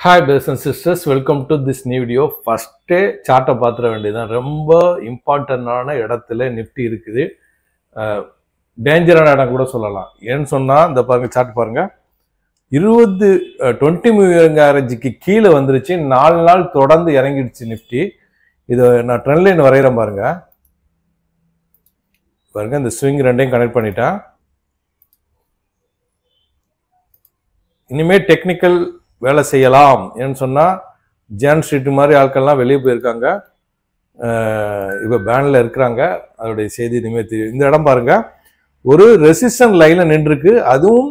Hi brothers and sisters, welcome to this new video. First chart பாத்துற வேண்டியதான். ரொம்ப இம்பார்ட்டன்டான இடத்துல நிஃப்டி இருக்குது. டேஞ்சரான இடம் கூட சொல்லலாம். ஏன்னு சொன்னா இந்த பாருங்க சார்ட் பாருங்க. 20 மூவிங் ஆவரேஜ்க்கு கீழ வந்துருச்சு. 4 நாள் தொடர்ந்து இறங்கிடுச்சு நிஃப்டி. இது நான் ட்ரெண்ட் லைன் வரையறேன் பாருங்க. பாருங்க இந்த ஸ்விங் ரெண்டையும் கனெக்ட் பண்ணிட்டேன். இனிமே டெக்னிக்கல் வேலை செய்யலாம் ஏன்னு சொன்னா ஜான் ஸ்ட்ரீட் மாதிரி ஆட்கள்லாம் வெளியே போயிருக்காங்க. இப்போ பேன்ல இருக்கிறாங்க. அதோடைய செய்தி இனிமே தெரியும். இந்த இடம் பாருங்க, ஒரு ரெசிஸ்டன்ட் லைன்ல நின்றுருக்கு. அதுவும்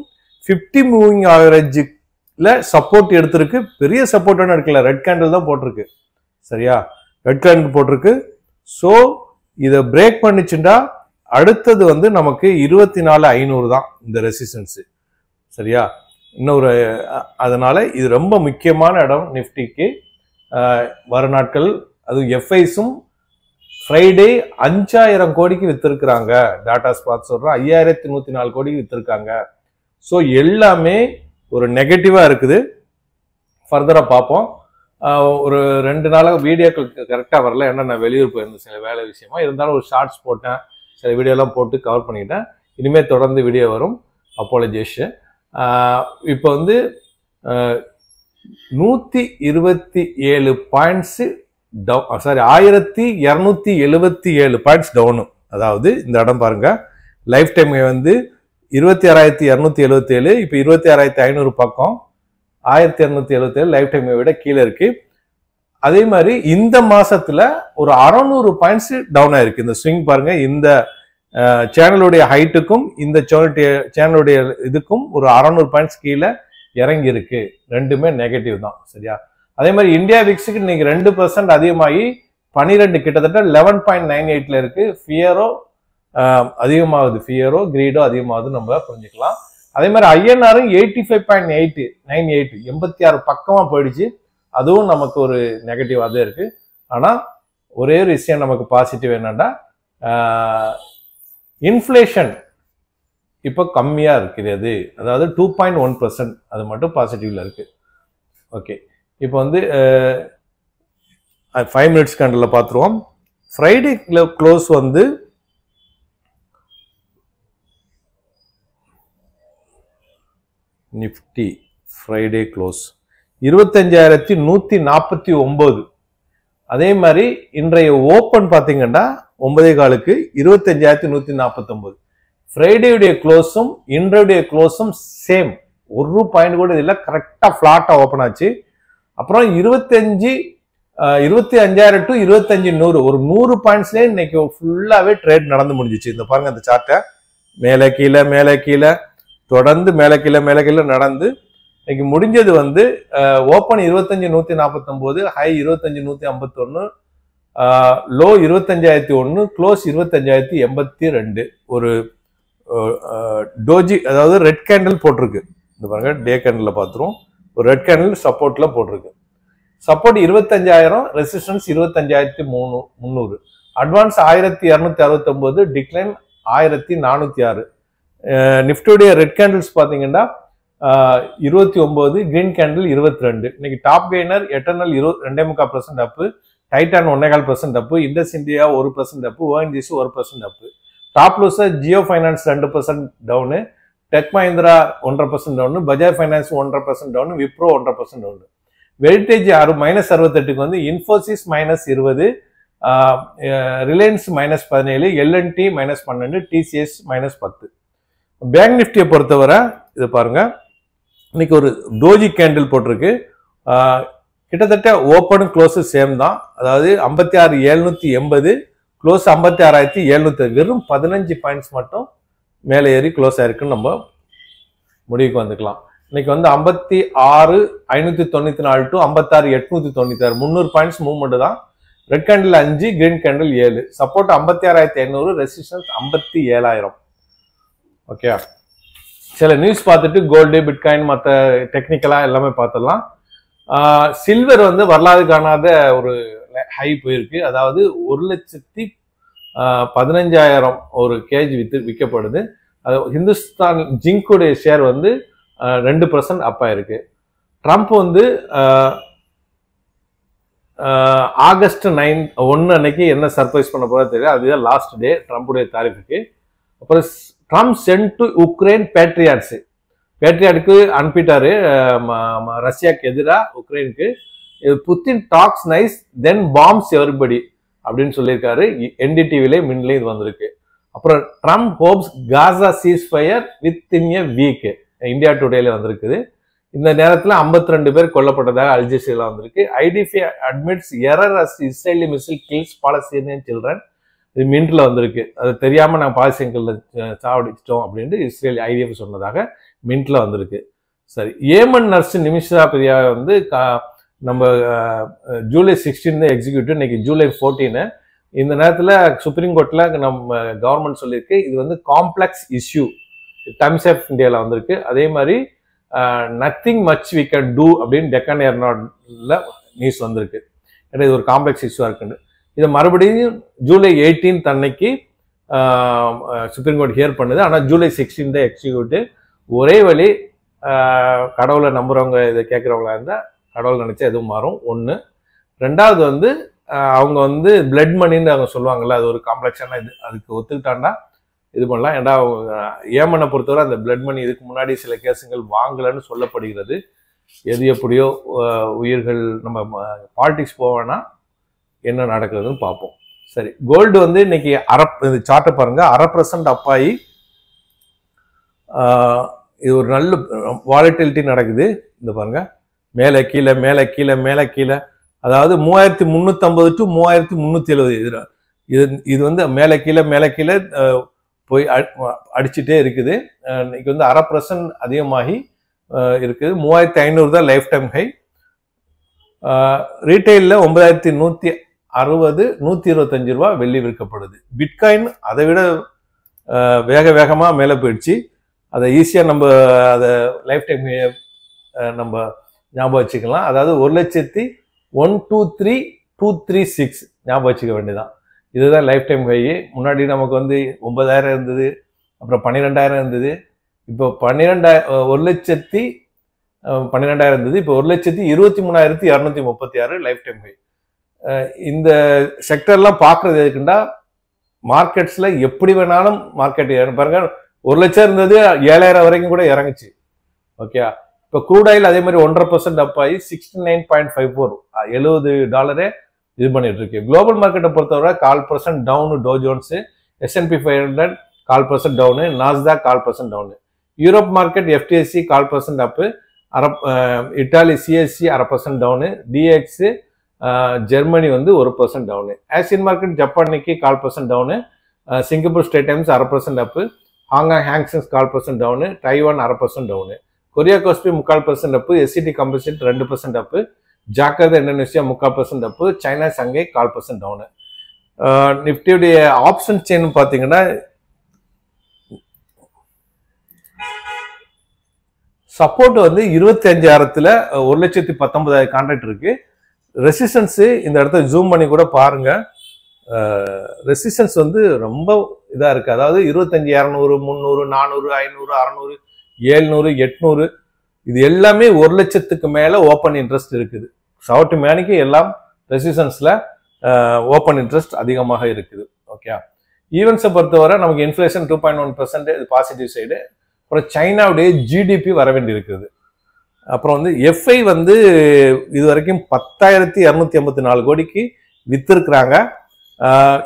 50 மூவிங் ஆவரேஜ்ல சப்போர்ட் எடுத்திருக்கு. பெரிய சப்போர்ட் எடுக்கல, ரெட் கேண்டில் தான் போட்டிருக்கு. சரியா, ரெட் கேண்டில் போட்டிருக்கு. ஸோ இதை பிரேக் பண்ணிச்சுட்டா அடுத்தது வந்து நமக்கு 24,500 தான் இந்த ரெசிஸ்டன்ஸ். சரியா, இன்னொரு அதனால இது ரொம்ப முக்கியமான இடம் நிஃப்டிக்கு. வர நாட்கள் அது எஃப்ஐஸும் ஃப்ரைடே 5,000 கோடிக்கு வித்திருக்கிறாங்க. டாடா ஸ்பாட் சொல்றோம் 5,104 கோடிக்கு வித்திருக்காங்க. ஸோ எல்லாமே ஒரு நெகட்டிவா இருக்குது. ஃபர்தரா பார்ப்போம். ஒரு 2 நாளாக வீடியோக்கள் கரெக்டாக வரல. ஏன்னா நான் வெளியூர் போயிருந்தேன் சில வேலை விஷயமா. இருந்தாலும் ஒரு ஷார்ட்ஸ் போட்டேன், சில வீடியோலாம் போட்டு கவர் பண்ணிக்கிட்டேன். இனிமேல் தொடர்ந்து வீடியோ வரும். அப்போலஜேஷன். இப்போ வந்து 127 points down, sorry 1,277 points down. அதாவது இந்த இடம் பாருங்க, லைஃப் டைம் வந்து 26,277, இப்போ 26,500 பக்கம் 1,277 லைஃப் டைமை விட கீழே இருக்கு. அதே மாதிரி இந்த மாசத்துல ஒரு 600 பாயிண்ட்ஸ் டவுன் ஆயிருக்கு. இந்த ஸ்விங் பாருங்க, இந்த சேனலுடைய ஹைட்டுக்கும் இந்த சேனலுடைய இதுக்கும் ஒரு 600 பாயிண்ட்ஸ் கீழே இறங்கி இருக்கு. ரெண்டுமே நெகட்டிவ் தான். சரியா, அதே மாதிரி இந்தியா விக்ஸுக்கு இன்னைக்கு 2% அதிகமாகி 12 கிட்டத்தட்ட 11.98ல இருக்கு. ஃபியரோ அதிகமாகுது, ஃபியரோ கிரீடோ அதிகமாகுது நம்ம புரிஞ்சுக்கலாம். அதே மாதிரி ஐஎன்ஆரும் 85.98 86 பக்கமா போயிடுச்சு. அதுவும் நமக்கு ஒரு நெகட்டிவா தான் இருக்கு. ஆனா ஒரே ஒரு விஷயம் நமக்கு பாசிட்டிவ் என்னன்னா, இன்ஃப்ளேஷன் இப்போ கம்மியா இருக்குது. அதாவது 2.1%, அது மட்டும் பாசிட்டிவ்ல இருக்கு. ஓகே, இப்போ வந்து 5 மினிட்ஸ் கேண்டில் பார்த்துருவோம். ஃப்ரைடே க்ளோஸ் வந்து நிஃப்டி ஃப்ரைடே க்ளோஸ் 25,149. அதே மாதிரி இன்றைய ஓப்பன் பார்த்தீங்கன்னா 9:15க்கு 25,149. ஃப்ரைடேயுடைய க்ளோஸும் இன்றைய க்ளோஸும் சேம், ஒரு பாயிண்ட் கூட இல்லை, கரெக்டாக ஃப்ளாட்டாக ஓப்பன் ஆச்சு. அப்புறம் 25,000 டு 25,100, ஒரு 100 பாயிண்ட்ஸ்லேயே இன்னைக்கு ஃபுல்லாகவே ட்ரேட் நடந்து முடிஞ்சிச்சு. இந்த பாருங்க அந்த சார்ட்டை, மேலே கீழே மேலே கீழே தொடர்ந்து மேலே கீழே நடந்து இன்னைக்கு முடிஞ்சது வந்து ஓப்பன் 25,149, ஹை 25,151, லோ 25,001, க்ளோஸ் 25,082. ஒரு டோஜி, அதாவது ரெட் கேண்டில் போட்டிருக்கு. இந்த பாருங்க, டே கேண்டில் பார்த்துருவோம். ஒரு ரெட் கேண்டில் சப்போர்ட்ல போட்டிருக்கு. Support 25,000, resistance 25,300, advance 1,269, decline 1,406. நிஃப்டியுடைய ரெட் கேண்டில்ஸ் பார்த்தீங்கன்னா 29, கிரீன் கேண்டில் 22. இன்னைக்கு top gainer Eternal 2.25% up, Titan 1.25% up, IndusInd 1% up, ONGC 1% up. Top loser Jio finance 2% down, Tech Mahindra 1% down, Bajaj finance 1% down, Wipro 1% down. Weightage -68க்கு வந்து Infosys -20, Reliance -17, L and T -12, TCS -10. Bank நிஃப்டியை பொறுத்தவரை இது பாருங்க, இன்னைக்கு ஒரு டோஜி கேண்டில் போட்டிருக்கு. கிட்டத்தட்ட ஓப்பன் க்ளோஸ் சேம் தான். அதாவது 56,780, க்ளோஸ் 56,700, வெறும் 15 பாயிண்ட்ஸ் மட்டும் மேலே ஏறி க்ளோஸ் ஆயிருக்குன்னு நம்ம முடிவுக்கு வந்துக்கலாம். இன்னைக்கு வந்து 56,594 டு 56,896, 300 பாயிண்ட்ஸ் மூவ்மெண்ட் தான். Red candle 5, green candle 7. Support 56,500, resistance 57,000. Okay, சில நியூஸ் பார்த்துட்டு கோல்டு, பிட்காயின், மற்ற டெக்னிக்கலா எல்லாமே பார்த்துடலாம். சில்வர் வந்து வரலாறு காணாத ஒரு ஹை போயிருக்கு. அதாவது 1,15,000 ஒரு கேஜ் விற்கப்படுது. ஹிந்துஸ்தான் ஜிங்குடைய ஷேர் வந்து 2% அப் ஆயிருக்கு. ட்ரம்ப் வந்து ஆகஸ்ட் 1 அன்னைக்கு என்ன சர்ப்ரைஸ் பண்ண போறா தெரியல. அதுதான் லாஸ்ட் டே ட்ரம்புடைய தாரிஃபுக்கு. அப்புறம் ட்ரம்ப் சென்ட் டு உக்ரைன் பேட்ரியாட்க்கு அனுப்பிட்டாரு ரஷ்யாவுக்கு எதிராக உக்ரைனுக்கு. Putin talks nice then bombs everybody அப்படின்னு சொல்லியிருக்காரு. NDTVல மின்லையும் இது வந்திருக்கு. அப்புறம் Trump hopes Gaza ceasefire within a week India டுடேல வந்திருக்குது. இந்த நேரத்தில் 52 பேர் கொல்லப்பட்டதாக அல்ஜசீரா வந்திருக்கு. IDF admits error as Israeli missile kills Palestinian children. இது மின்ட்ல வந்திருக்கு. அது தெரியாம நாங்கள் பாலஸ்தீன்கள்ல சாவடிச்சிட்டோம் அப்படின்ட்டு இஸ்ரேல் IDF சொன்னதாக மின்ட்ல வந்திருக்கு. சரி, ஏமன் நர்ஸ் நிமிஷா பிரியா வந்து நம்ம ஜூலை 16 எக்ஸிக்யூட்டிவ், இன்னைக்கு ஜூலை 14. இந்த நேரத்தில் சுப்ரீம் கோர்ட்ல நம்ம கவர்மெண்ட் சொல்லியிருக்கு இது வந்து காம்ப்ளெக்ஸ் இஷ்யூ. டைம்ஸ் ஆஃப் இந்தியாவில் வந்திருக்கு. அதே மாதிரி nothing much we can do அப்படின்னு டெக்கான் ஏர்நாட்ல நியூஸ் வந்திருக்கு. ஏன்னா இது ஒரு காம்ப்ளெக்ஸ் இஷ்யூவா இருக்குன்னு. இதை மறுபடியும் ஜூலை 18 அன்னைக்கு சுப்ரீம் கோர்ட் ஹியர் பண்ணுது. ஆனால் ஜூலை 16 தான் எக்ஸிக்யூட்டிவ். ஒரே வழி, கடவுளை நம்புறவங்க இதை கேட்குறவங்களா இருந்தால் கடவுள் நினைச்சா எதுவும் மாறும். ஒன்று. ரெண்டாவது வந்து அவங்க வந்து பிளட் மணின்னு அவங்க சொல்லுவாங்கல்ல, அது ஒரு காம்ப்ளெக்ஸான இது. அதுக்கு ஒத்துக்கிட்டாண்டா இது பண்ணலாம். ஏன்னா ஏமனை பொறுத்தவரை அந்த பிளட் மணி இதுக்கு முன்னாடி சில கேஸுங்கள் வாங்கலன்னு சொல்லப்படுகிறது. எது எப்படியோ உயிர்கள் நம்ம பாலிடிக்ஸ் போவேன்னா என்ன நடக்குதுன்னு பார்ப்போம். சரி, கோல்டு வந்து இன்னைக்கு இது சார்ட்டை பாருங்க, 1/2% அப்பாயி இது ஒரு நல்ல வாலட்டிலிட்டி நடக்குது. இந்த பாருங்க, மேலே கீழே மேலே கீழே மேலே கீழே, அதாவது 3350 to 3370. இது வந்து மேலே கீழே போய் அடிச்சுட்டே இருக்குது. இன்னைக்கு வந்து 1/2% அதிகமாகி இருக்குது. 3500 தான் லைஃப் டைம் ஹை. ரீட்டைலில் 9160, 125 ரூபா வெள்ளி விற்கப்படுது. பிட்காயின் அதை விட வேகமாக மேலே போயிடுச்சு. அதை ஈஸியாக நம்ம அதை லைஃப் டைம் நம்ம ஞாபகம் வச்சுக்கலாம். அதாவது 1,01,23,236 ஞாபகம் வச்சுக்க வேண்டியதான். இதுதான் லைஃப் டைம் ஹை. முன்னாடி நமக்கு வந்து 9000 இருந்தது, அப்புறம் 12000 இருந்தது. இப்போ 1,12,000 இருந்தது. இப்போ 1,23,236 லைஃப் டைம் ஹை. இந்த செக்டர்லாம் பார்க்கறது எதுக்குண்டா, மார்க்கெட்ஸ்ல எப்படி வேணாலும் மார்க்கெட் பாருங்க, 1,00,000 இருந்தது 7,000 வரைக்கும் கூட இறங்குச்சு. ஓகே, இப்போ க்ரூட் ஆயில் அதே மாதிரி 1.5% அப் ஆகி 69.54 $70 இது பண்ணிட்டு இருக்கு. குளோபல் மார்க்கெட்டை பொறுத்தவரை 1/4% down Dow Jones, S&P 500 1/4% down, Nasdaq 1/4% down. Europe market FTSE 1/4% up, Italy CSC 1/2% down, DX Germany வந்து 1% down. Asian market Japan Nikkei 1/4% down, Singapore ஸ்டேட் Times 1/2% up, Hong Kong Hang Seng 1/4% down, Taiwan 1/2% down, Korea KOSPI 3/4% up, SCT composite 2% up, Jakarta Indonesia 3/4% up, China Shanghai 1/4% down. நிஃப்டியுடைய option chain பார்த்தீங்கன்னா support வந்து 25,000ல 1,19,000 contract இருக்கு. Resistance இந்த இடத்த zoom பண்ணி கூட பாருங்க. ரெசிஸ்டன்ஸ் வந்து ரொம்ப இதா இருக்கு. அதாவது 25,200, 300, 400, 500, 600, 700, 800 இது எல்லாமே 1,00,000க்கு மேல ஓப்பன் இன்ட்ரெஸ்ட் இருக்குது. சவுட் மேனிக்கு எல்லாம் ரெசிஸ்டன்ஸ்ல ஓப்பன் இன்ட்ரெஸ்ட் அதிகமாக இருக்குது. ஓகே, ஈவென்ட்ஸை பொறுத்தவரை நமக்கு இன்ஃபிளேஷன் 2.1% இது பாசிட்டிவ் சைடு. அப்புறம் சைனாவுடைய GDP வர வேண்டி இருக்குது. அப்புறம் வந்து FI வந்து இது வரைக்கும் 10,284 கோடிக்கு வித்திருக்கிறாங்க.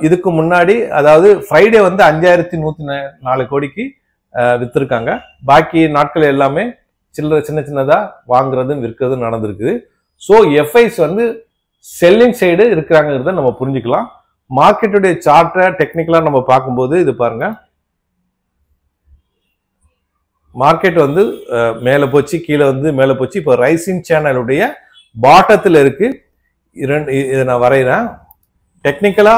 இதுக்கு முன்னாடி அதாவது ஃப்ரைடே வந்து 5,104 கோடிக்கு வித்திருக்காங்க. பாக்கி நாட்கள் எல்லாமே சின்ன சின்னதா வாங்குறதும் விற்கிறதும் நடந்திருக்குது. ஸோ FIs வந்து செல்லிங் சைடு இருக்கிறாங்கிறத நம்ம புரிஞ்சுக்கலாம். மார்க்கெட்டுடைய சார்ட்டை டெக்னிக்கலா நம்ம பார்க்கும்போது இது பாருங்க, மார்க்கெட் வந்து மேலே போச்சு, கீழே வந்து மேலே போச்சு. இப்போ ரைசிங் சேனலுடைய பாட்டத்தில் இருக்கு. இதை நான் வரைகிறேன். டெக்னிக்கலா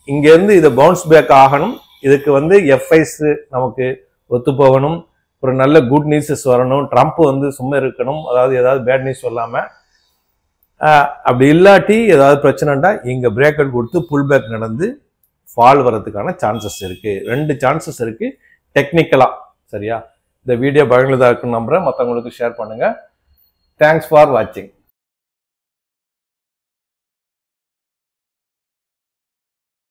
இங்கேருந்து இதை பவுன்ஸ் பேக் ஆகணும். இதுக்கு வந்து FIs நமக்கு ஒத்து போகணும். ஒரு நல்ல குட் நியூஸஸ் வரணும். ட்ரம்ப் வந்து சும்மா இருக்கணும், அதாவது ஏதாவது பேட் நியூஸ் சொல்லாம. அப்படி இல்லாட்டி ஏதாவது பிரச்சனைண்டா இங்க பிரேக் அவுட் கொடுத்து புல் பேக் நடந்து ஃபால் வரதுக்கான சான்சஸ் இருக்கு. 2 சான்சஸ் இருக்கு டெக்னிக்கலா. சரியா? இந்த வீடியோ பயனுள்ளதா இருக்குன்னு நம்புறேன். மற்றவங்களுக்கு ஷேர் பண்ணுங்க. தேங்க்ஸ் ஃபார் வாட்சிங்.